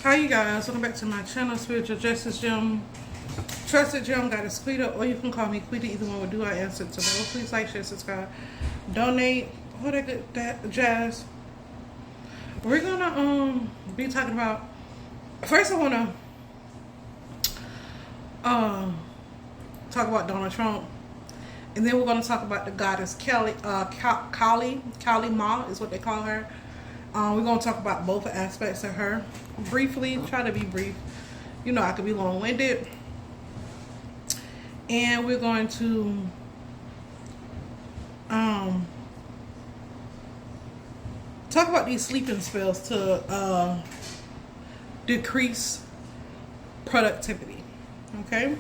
Hi you guys, welcome back to my channel, Spiritual Justice Gym. Trusted Gym, got a Squeeta, or you can call me Quita, either one will do. I answer to both. Please like, share, subscribe, donate, all that good that jazz. We're gonna be talking about, first I wanna talk about Donald Trump, and then we're gonna talk about the goddess Kali Ma is what they call her. We're gonna talk about both aspects of her briefly. Try to be brief. You know I could be long-winded. And we're going to talk about these sleeping spells to decrease productivity. Okay.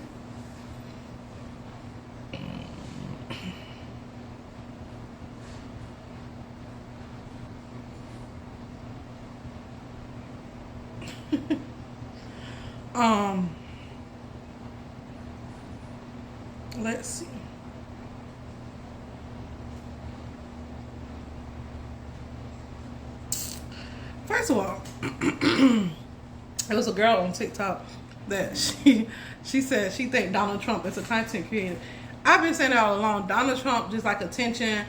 Let's see. First of all, there was a girl on TikTok that she said she think Donald Trump is a content creator. I've been saying that all along. Donald Trump just like attention,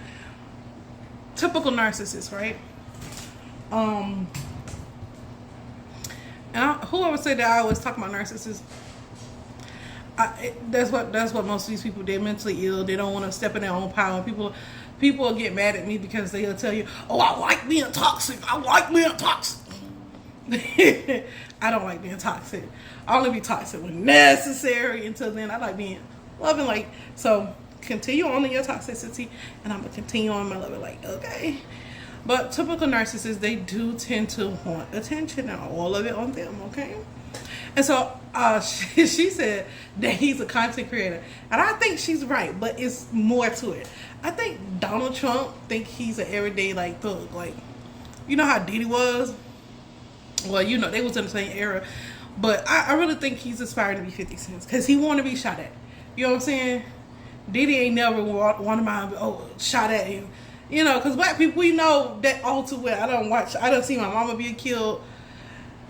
typical narcissist, right? And whoever said that I always talk about narcissists. That's what most of these people, they're mentally ill. They don't want to step in their own power. People get mad at me because they'll tell you, "Oh, I like being toxic. I like being toxic." I don't like being toxic. I only be toxic when necessary. Until then, I like being loving. Like, so continue on in your toxicity, and I'm gonna continue on my loving. Like, okay. But typical narcissists, they do tend to want attention and all of it on them. Okay. And so she said that he's a content creator, and I think she's right, but it's more to it. I think Donald Trump think he's an everyday like thug, like, you know how Diddy was. Well, you know they was in the same era, but I really think he's aspiring to be 50 Cent because he want to be shot at. You know what I'm saying? Diddy ain't never wanted my shot at him. You know, because black people, we know that all too well. I don't see my mama being killed.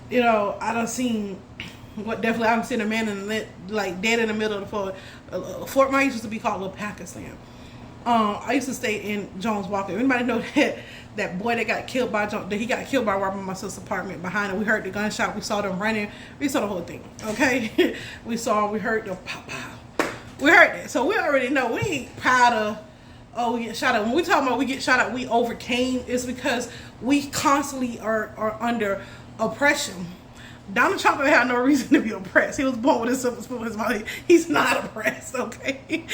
You know, I don't seen what definitely I haven't seen a man like dead in the middle of the Fort. Fort Myers used to be called Little Pakistan. I used to stay in Jones Walker. Anybody know that boy that got killed by he got killed by robbing my sister's apartment behind it? We heard the gunshot. We saw them running. We saw the whole thing. Okay, we heard the pop pop. We heard that, so we already know we ain't proud of. Oh, we get shot at. When we talk about we get shot at, we overcame. It's because we constantly are under oppression. Donald Trump had no reason to be oppressed. He was born with a silver spoon in his mouth. He's not oppressed, okay?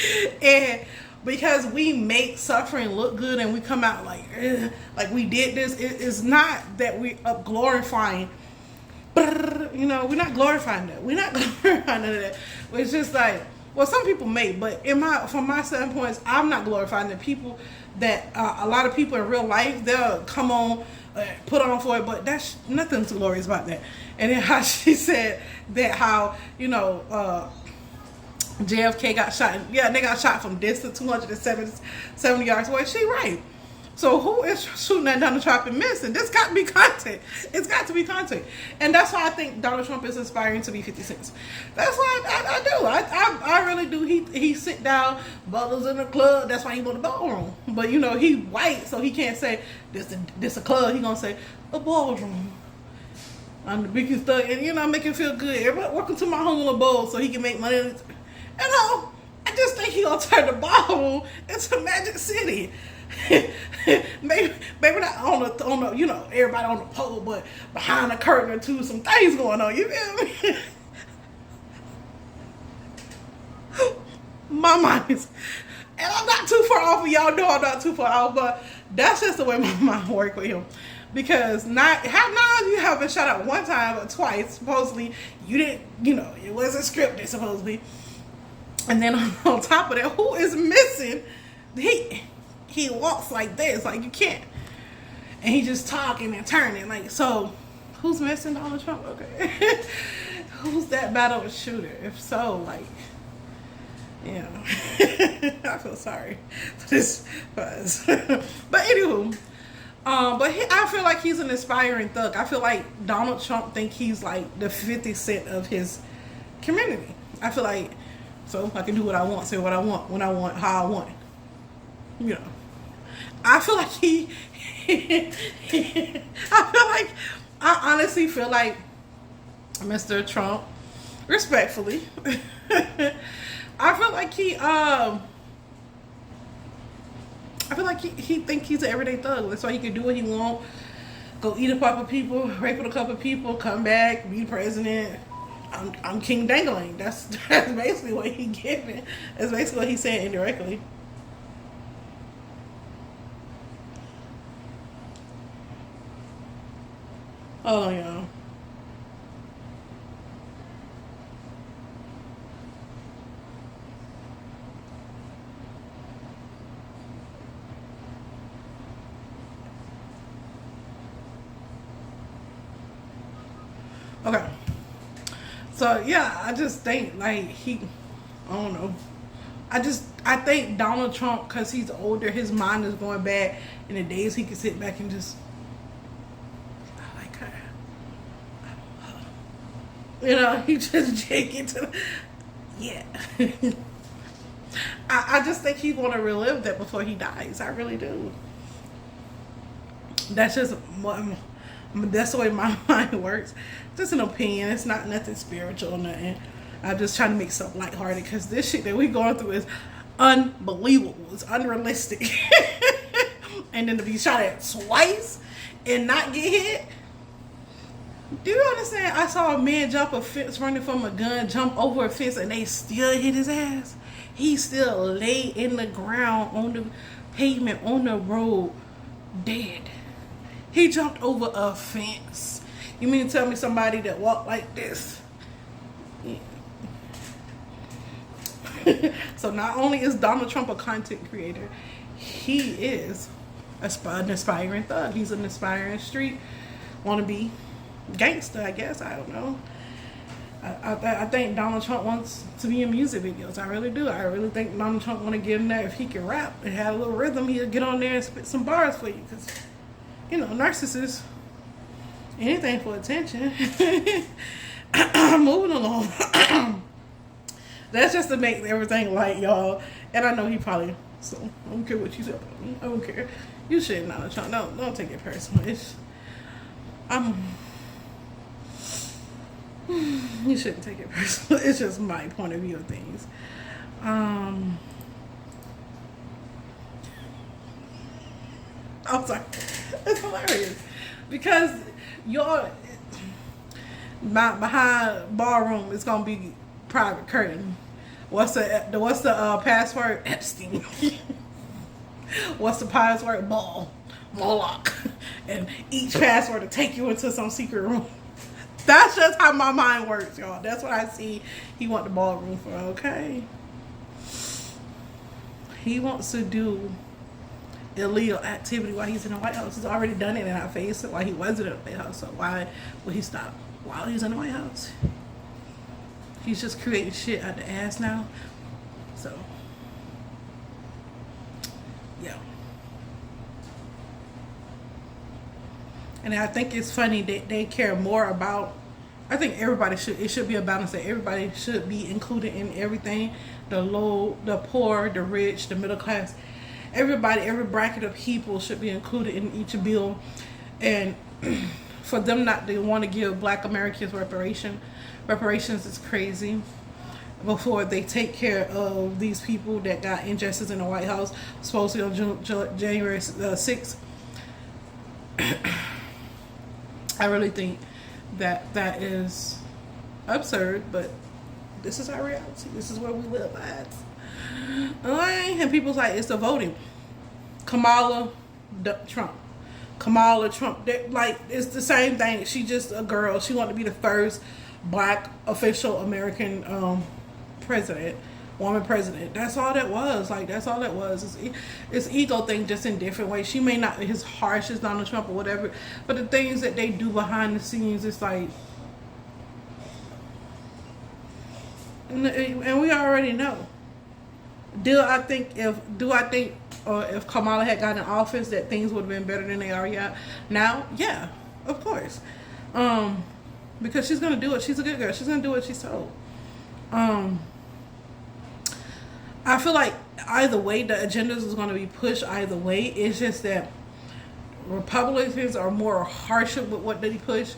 And because we make suffering look good and we come out like we did this, it's not that we up glorifying. You know, we're not glorifying that. We're not glorifying none of that. It's just like, well, some people may, but from my standpoint, I'm not glorifying the people that a lot of people in real life, they'll come on, put on for it, but that's nothing too glorious about that. And then how she said that how, you know, JFK got shot. Yeah, they got shot from distance, 270 yards away. She right. So who is shooting at Donald Trump and missing? This got to be content. It's got to be content. And that's why I think Donald Trump is aspiring to be 50 Cent. That's why I do. I really do. He sit down, brothers in the club. That's why he want a ballroom. But, you know, he white, so he can't say this a club. He going to say a ballroom. I'm the biggest thug. And, you know, make him feel good. Everybody, welcome to my home in a bowl so he can make money. You know, I just think he going to turn the ballroom into Magic City. maybe not on the you know, everybody on the pole, but behind the curtain or two, some things going on. You feel me? My mind is, and I'm not too far off. Y'all know I'm not too far off, but that's just the way my mind works with him. Because not you haven't shot out one time or twice. Supposedly you didn't. You know, it wasn't scripted. Supposedly, and then on top of that, who is missing? He walks like this, like you can't. And he just talking and turning. Like, so who's missing Donald Trump? Okay. Who's that bad of a shooter? If so, like, you know. I feel sorry for this buzz. But anywho, But I feel like he's an aspiring thug. I feel like Donald Trump think he's like the 50 Cent of his community. I feel like, so I can do what I want, say what I want, when I want, how I want. You know, I feel like I honestly feel like Mr. Trump, respectfully, I feel like he think he's an everyday thug. That's why he can do what he want. Go eat a couple people, rape a couple people, come back, be president. I'm King Dangling. That's basically what he giving. That's basically what he's saying indirectly. Hold on, y'all. Okay. So yeah, I just think like I don't know. I think Donald Trump, because he's older, his mind is going back in the days he could sit back and just, I like her. You know, he just get to, yeah. I just think he's going to relive that before he dies. I really do. That's just that's the way my mind works. Just an opinion. It's not nothing spiritual or nothing. I'm just trying to make something lighthearted because this shit that we going through is unbelievable. It's unrealistic. And then to be shot at twice and not get hit. Do you understand? I saw a man jump a fence running from a gun, jump over a fence, and they still hit his ass. He still lay in the ground on the pavement on the road, dead. He jumped over a fence. You mean to tell me somebody that walked like this? Yeah. So not only is Donald Trump a content creator, he is an aspiring thug. He's an aspiring street wannabe gangster, I guess. I don't know. I think Donald Trump wants to be in music videos. I really do. I really think Donald Trump want to get in there. If he can rap and have a little rhythm, he'll get on there and spit some bars for you. Because, you know, narcissists, anything for attention. Moving along. That's just to make everything light, y'all. And I know he probably, so I don't care what you say about me. I don't care. You shouldn't, Donald Trump. Don't take it personal. You shouldn't take it personal. It's just my point of view of things. I'm sorry. It's hilarious because behind ballroom is gonna be private curtain. What's the password? Epstein. What's the password? Moloch. And each password to take you into some secret room. That's just how my mind works, y'all. That's what I see he want the ballroom for, okay? He wants to do illegal activity while he's in the White House. He's already done it in our face while he wasn't in the White House. So why would he stop while he's in the White House? He's just creating shit out the ass now. So, yeah. And I think it's funny that they care more about, I think it should be a balance that everybody should be included in everything. The low, the poor, the rich, the middle class. Everybody, every bracket of people should be included in each bill. And for them not to want to give Black Americans reparations is crazy. Before they take care of these people that got injustice in the White House, supposedly on January 6th. I really think that is absurd, but this is our reality. This is where we live at. And people's like, it's the voting. Kamala Trump. Like, it's the same thing. She's just a girl. She wanted to be the first Black official American woman president. That's all that was. Like, that's all that was. It's ego thing, just in different ways. She may not be as harsh as Donald Trump or whatever, but the things that they do behind the scenes, it's like, and we already know. if Kamala had gotten in office that things would have been better than they are now? Yeah, of course. Because she's gonna do it. She's a good girl. She's gonna do what she's told. I feel like either way, the agendas is gonna be pushed either way. It's just that Republicans are more harsher with what they push,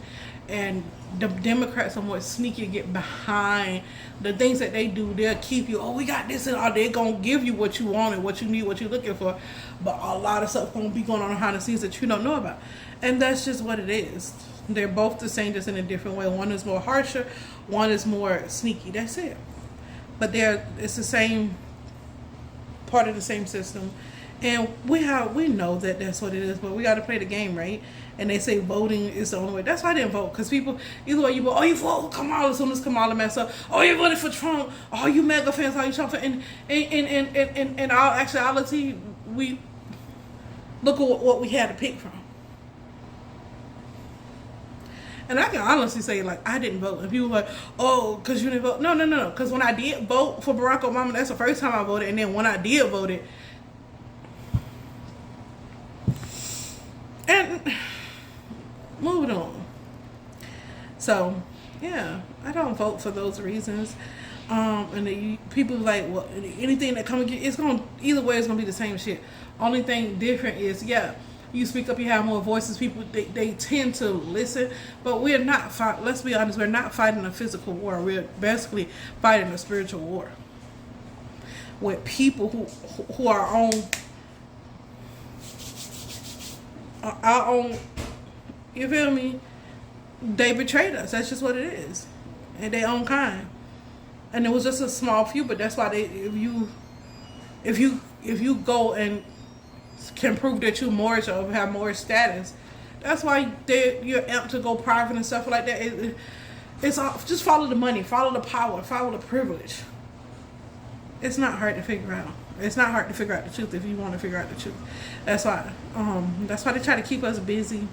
and the Democrats are more sneaky to get behind the things that they do. They'll keep you, oh, we got this, and they're gonna give you what you want and what you need, what you're looking for. But a lot of stuff gonna be going on behind the scenes that you don't know about, and that's just what it is. They're both the same, just in a different way. One is more harsher, one is more sneaky. That's it. But it's the same part of the same system. And we know that that's what it is, but we got to play the game, right? And they say voting is the only way. That's why I didn't vote, because people, either way you vote, oh, you vote for Kamala as soon as Kamala messed up. Oh, you voted for Trump. Oh, you mega fans, oh, you Trump fans. And in all actuality, we look at what we had to pick from. And I can honestly say, like, I didn't vote. And people are like, oh, because you didn't vote. No. Because when I did vote for Barack Obama, that's the first time I voted. And then when I did vote it, and moving on. So, yeah, I don't vote for those reasons. And people like, well, anything that come again, either way, it's gonna be the same shit. Only thing different is, yeah, you speak up, you have more voices. People they tend to listen, but we're not. Let's be honest, we're not fighting a physical war. We're basically fighting a spiritual war with people who are on our own. You feel me? They betrayed us. That's just what it is, and their own kind. And it was just a small few, but that's why if you go and can prove that you're Moorish or have Moorish status, that's why you're amped to go private and stuff like that. It's all, just follow the money, follow the power, follow the privilege. It's not hard to figure out. It's not hard to figure out the truth if you want to figure out the truth. That's why they try to keep us busy,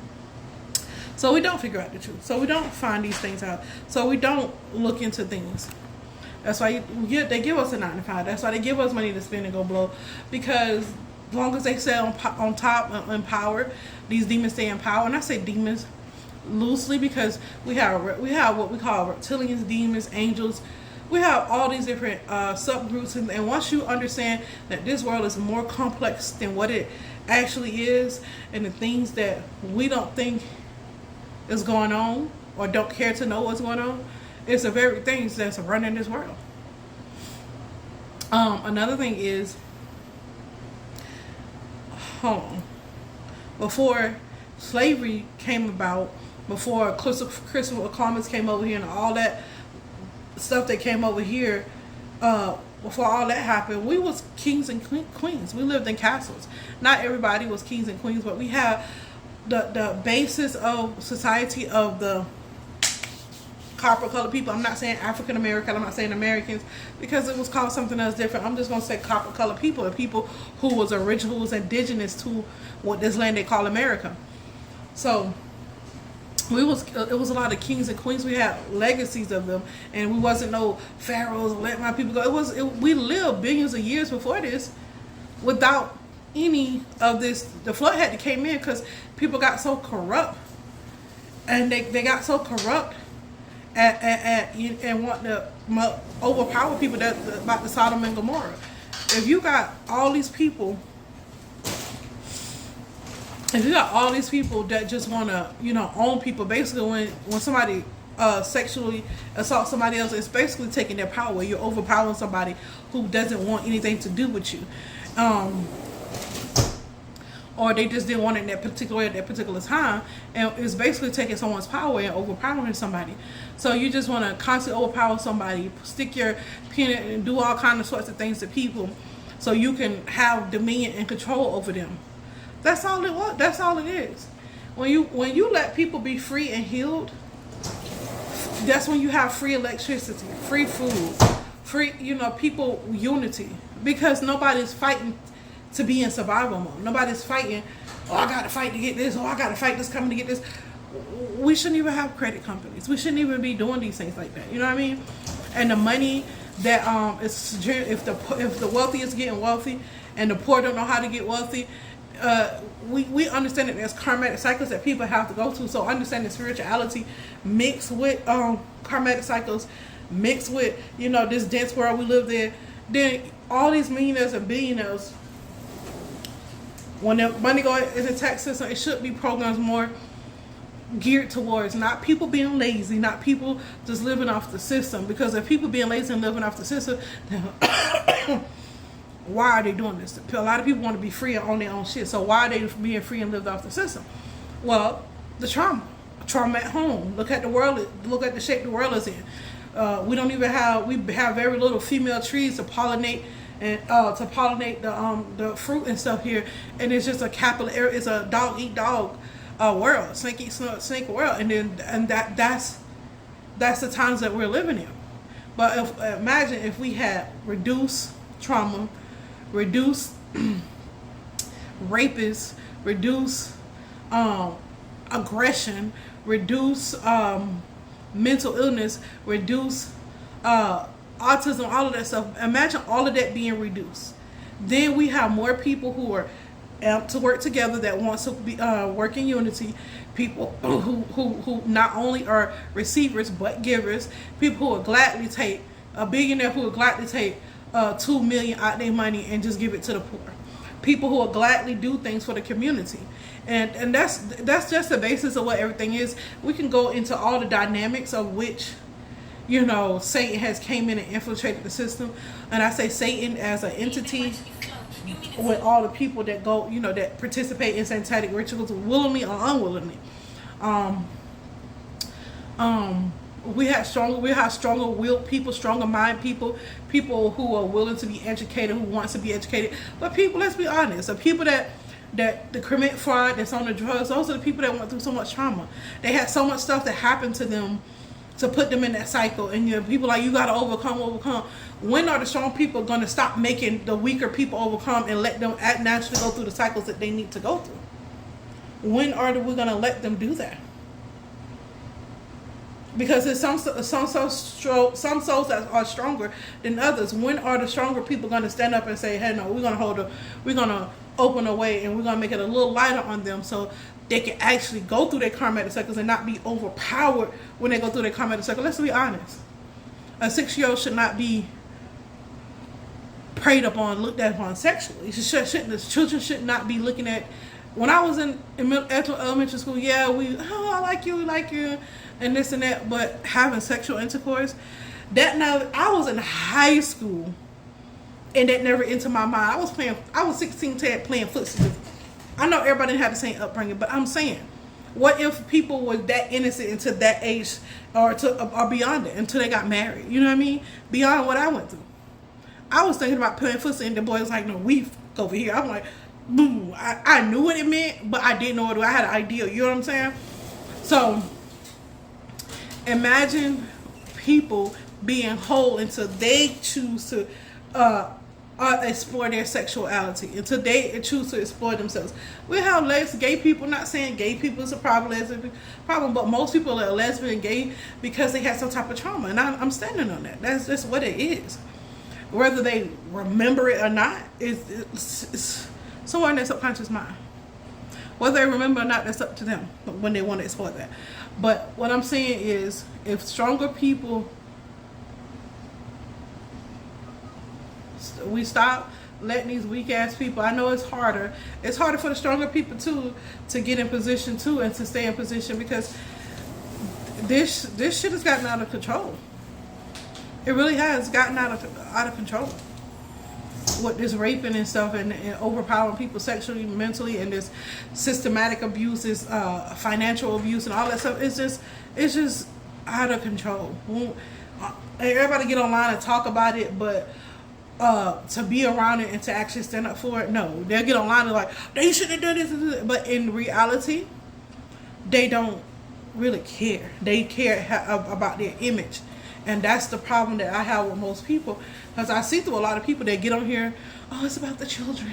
so we don't figure out the truth. So we don't find these things out. So we don't look into things. That's why they give us a 9 to 5. That's why they give us money to spend and go blow, because as long as they stay on top, in power, these demons stay in power. And I say demons loosely because we have what we call reptilians, demons, angels. We have all these different subgroups, and once you understand that this world is more complex than what it actually is, and the things that we don't think is going on or don't care to know what's going on, it's the very things that's running this world. Another thing is, before slavery came about, before Christopher Columbus came over here and all that stuff that came over here, before all that happened, we was kings and queens. We lived in castles. Not everybody was kings and queens, but we have the basis of society of the copper colored people. I'm not saying African American, I'm not saying Americans, because it was called something else different. I'm just gonna say copper colored people, and people who was original, who was indigenous to what this land they call America. So it was a lot of kings and queens. We had legacies of them, and we wasn't no pharaohs, let my people go. We lived billions of years before this without any of this. The flood had to came in because people got so corrupt, and they got so corrupt and want to overpower people that about the Sodom and Gomorrah. If you got all these people that just want to, own people, basically when somebody sexually assaults somebody else, it's basically taking their power. You're overpowering somebody who doesn't want anything to do with you. Or they just didn't want it in that particular way at that particular time, and it's basically taking someone's power and overpowering somebody. So you just want to constantly overpower somebody, stick your pin in and do all kinds of sorts of things to people, so you can have dominion and control over them. That's all it was. That's all it is. When you let people be free and healed, that's when you have free electricity, free food, free people unity, because nobody's fighting to be in survival mode. Nobody's fighting, oh, I gotta fight to get this, oh, I gotta fight this company to get this. We shouldn't even have credit companies. We shouldn't even be doing these things like that. You know what I mean? And the money that if the wealthy is getting wealthy and the poor don't know how to get wealthy, we understand that there's karmatic cycles that people have to go through. So understanding spirituality mixed with karmatic cycles, mixed with this dense world we live in, then all these millionaires and billionaires, when the money goes in the tax system, it should be programs more geared towards not people being lazy, not people just living off the system. Because if people being lazy and living off the system, then why are they doing this? A lot of people want to be free and own their own shit. So why are they being free and lived off the system? Well, the trauma at home. Look at the world. Look at the shape the world is in. We have very little female trees to pollinate and the fruit and stuff here, and it's just a capital area. It's a dog eat dog world, snake eat snake world, and that's the times that we're living in. But imagine if we had reduced trauma, reduce rapists, reduce aggression, reduce mental illness, reduce autism, all of that stuff. Imagine all of that being reduced. Then we have more people who are amped to work together, that wants to be work in unity. People who not only are receivers but givers. People who will gladly take a billionaire who will gladly take $2 million out their money and just give it to the poor. People who will gladly do things for the community. And that's just the basis of what everything is. We can go into all the dynamics of which Satan has came in and infiltrated the system. And I say Satan as an entity with all the people that go, that participate in satanic rituals willingly or unwillingly. We have stronger willed people, stronger mind people who are willing to be educated, who wants to be educated. But people, let's be honest, the people that commit fraud, that's on the drugs, those are the people that went through so much trauma. They had so much stuff that happened to them to put them in that cycle. And people like, you got to overcome. When are the strong people going to stop making the weaker people overcome and let them naturally go through the cycles that they need to go through? When are we going to let them do that? Because there's some souls that are stronger than others. When are the stronger people going to stand up and say, hey, no, we're going to open a way and we're going to make it a little lighter on them so they can actually go through their karmatic cycles and not be overpowered when they go through their karmatic cycle. Let's be honest. A 6-year-old should not be preyed upon, looked at upon sexually. Children should not be looking at. When I was in elementary school, I like you, and this and that, but having sexual intercourse, I was in high school, and that never entered my mind. I was 16 playing footsie. I know everybody didn't have the same upbringing, but I'm saying, what if people were that innocent until that age, or beyond it, until they got married? You know what I mean? Beyond what I went through. I was thinking about playing footsie, and the boy was like, no, we over here. I'm like, boom. I knew what it meant, but I didn't know what I had an idea. You know what I'm saying? So, imagine people being whole until they choose to explore their sexuality, until they choose to explore themselves. We have gay people, not saying gay people is a problem, but most people are lesbian and gay because they had some type of trauma, and I'm standing on that. That's just what it is. Whether they remember it or not, it's somewhere in their subconscious mind. Whether they remember or not, that's up to them when they want to explore that. But what I'm saying is, if stronger people, we stop letting these weak ass people. I know it's harder. It's harder for the stronger people too to get in position too and to stay in position, because this shit has gotten out of control. It really has gotten out of control. With this raping and stuff, and overpowering people sexually, mentally, and this systematic abuse, this financial abuse, and all that stuff. It's just out of control. Everybody get online and talk about it, but to be around it and to actually stand up for it, no. They'll get online and like, they should have done this, but in reality, they don't really care. They care about their image. And that's the problem that I have with most people, because I see through a lot of people that get on here, oh, it's about the children,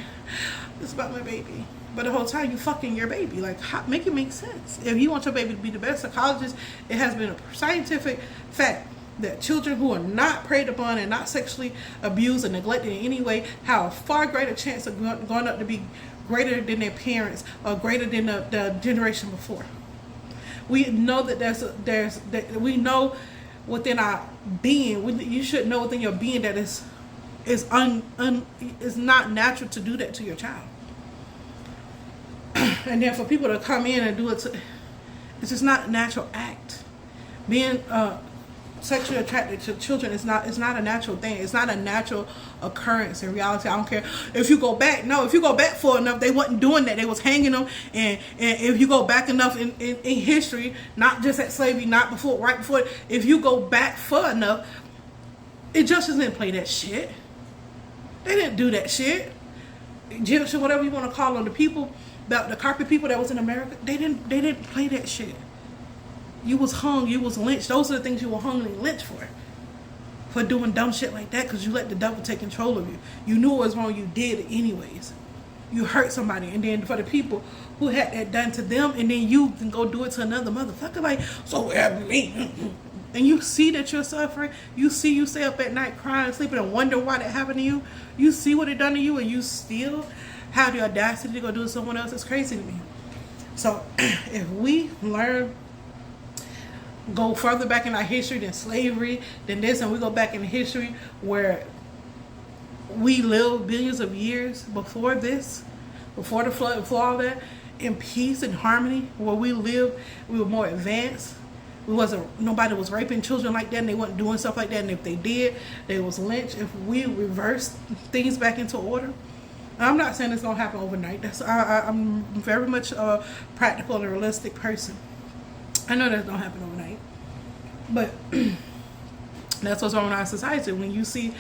it's about my baby, but the whole time you fucking your baby. Like, make it make sense. If you want your baby to be the best psychologist, it has been a scientific fact that children who are not preyed upon and not sexually abused or neglected in any way have a far greater chance of going up to be greater than their parents or greater than the generation before. We know that we know within our being, you should know within your being that is not natural to do that to your child. And then for people to come in and do it, it's just not a natural act. Being sexually attracted to children is not a natural thing. It's not a natural occurrence in reality. I don't care if you go back. No, if you go back far enough, they wasn't doing that. They was hanging them. And if you go back enough in history, not just at slavery, not before, right before, if you go back far enough, Egyptians didn't play that shit. They didn't do that shit. Egyptian, whatever you want to call them, the people, the carpet people that was in America, they didn't play that shit. You was hung, you was lynched. Those are the things you were hung and lynched for doing dumb shit like that, because you let the devil take control of you. You knew it was wrong, you did it anyways. You hurt somebody, and then for the people who had that done to them, and then you can go do it to another motherfucker, like, so help me. And you see that you're suffering. You see you stay up at night crying, sleeping, and wonder why that happened to you. You see what it done to you, and you still have the audacity to go do it to someone else. It's crazy to me. So if we go further back in our history than slavery, than this, and we go back in history where we lived billions of years before this, before the flood, before all that, in peace and harmony, where we lived, we were more advanced. Nobody was raping children like that, and they wasn't doing stuff like that, and if they did, they was lynched. If we reversed things back into order, I'm not saying it's gonna happen overnight. I'm very much a practical and realistic person. I know that's gonna happen overnight, but that's what's wrong in our society. When you see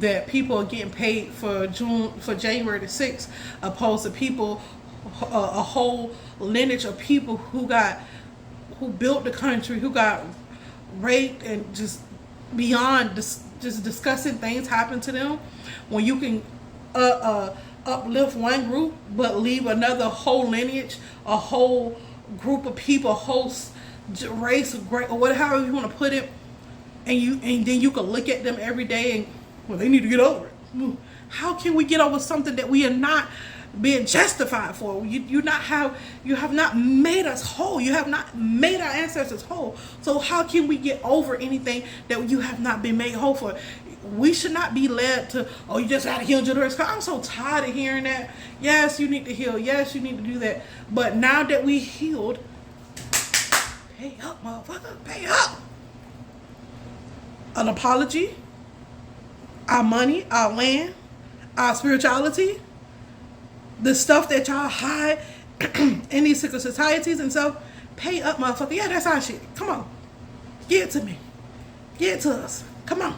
that people are getting paid for January the 6th, opposed to people, a whole lineage of people who built the country, who got raped, and just beyond just disgusting things happen to them. When you can uplift one group but leave another whole lineage, a whole group of people, a whole race, or whatever you want to put it, and then you can look at them every day and, well, they need to get over it. How can we get over something that we are not being justified for? You have not made us whole. You have not made our ancestors whole. So how can we get over anything that you have not been made whole for? We should not be led to, oh, you just gotta heal generations. I'm so tired of hearing that. Yes, you need to heal. Yes, you need to do that. But now that we healed, pay up, motherfucker. Pay up. An apology, our money, our land, our spirituality, the stuff that y'all hide in these secret societies and stuff, pay up, motherfucker. Yeah, that's our shit. Come on. Give it to me. Give it to us. Come on.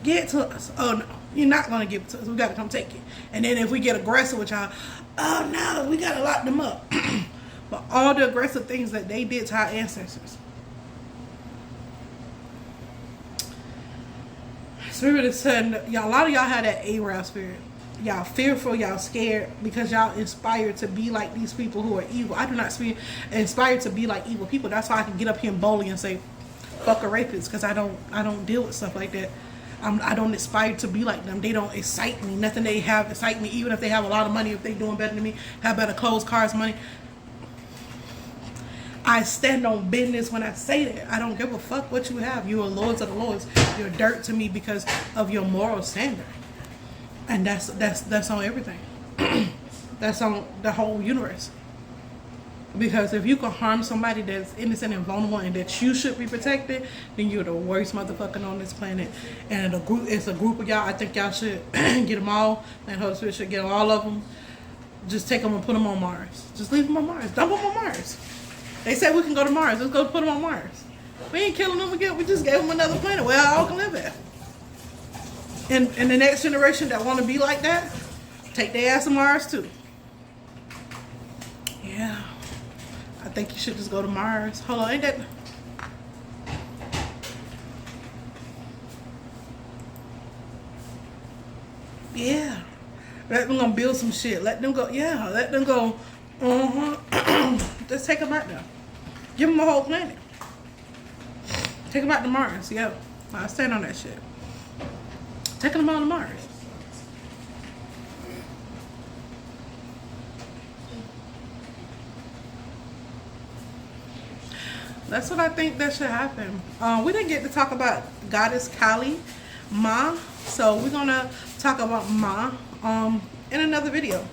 Give it to us. Oh, no. You're not going to give it to us. We got to come take it. And then if we get aggressive with y'all, oh, no, we got to lock them up. But all the aggressive things that they did to our ancestors. Spirit is saying, y'all, a lot of y'all had that Arab spirit. Y'all fearful, y'all scared because y'all inspired to be like these people who are evil. I do not inspired to be like evil people. That's why I can get up here and boldly and say, fuck a rapist, because I don't deal with stuff like that. I don't aspire to be like them. They don't excite me. Nothing they have excite me, even if they have a lot of money, if they doing better than me, have better clothes, cars, money. I stand on business when I say that. I don't give a fuck what you have. You are lords of the lords. You're dirt to me because of your moral standard. And that's on everything. That's on the whole universe. Because if you can harm somebody that's innocent and vulnerable and that you should be protected, then you're the worst motherfucker on this planet. And it's a group of y'all. I think y'all should get them all. And Holy Spirit should get all of them. Just take them and put them on Mars. Just leave them on Mars. Dump them on Mars. They said we can go to Mars. Let's go put them on Mars. We ain't killing them again. We just gave them another planet where all can live at. And the next generation that want to be like that, take their ass to Mars too. Yeah. I think you should just go to Mars. Hold on, ain't that... Yeah. Let them go build some shit. Let them go. Yeah, let them go. Just take them out there. Give them a whole planet. Take them back to Mars. Yep. I stand on that shit. Taking them on to Mars. That's what I think that should happen. We didn't get to talk about Goddess Kali, Ma. So we're gonna talk about Ma in another video.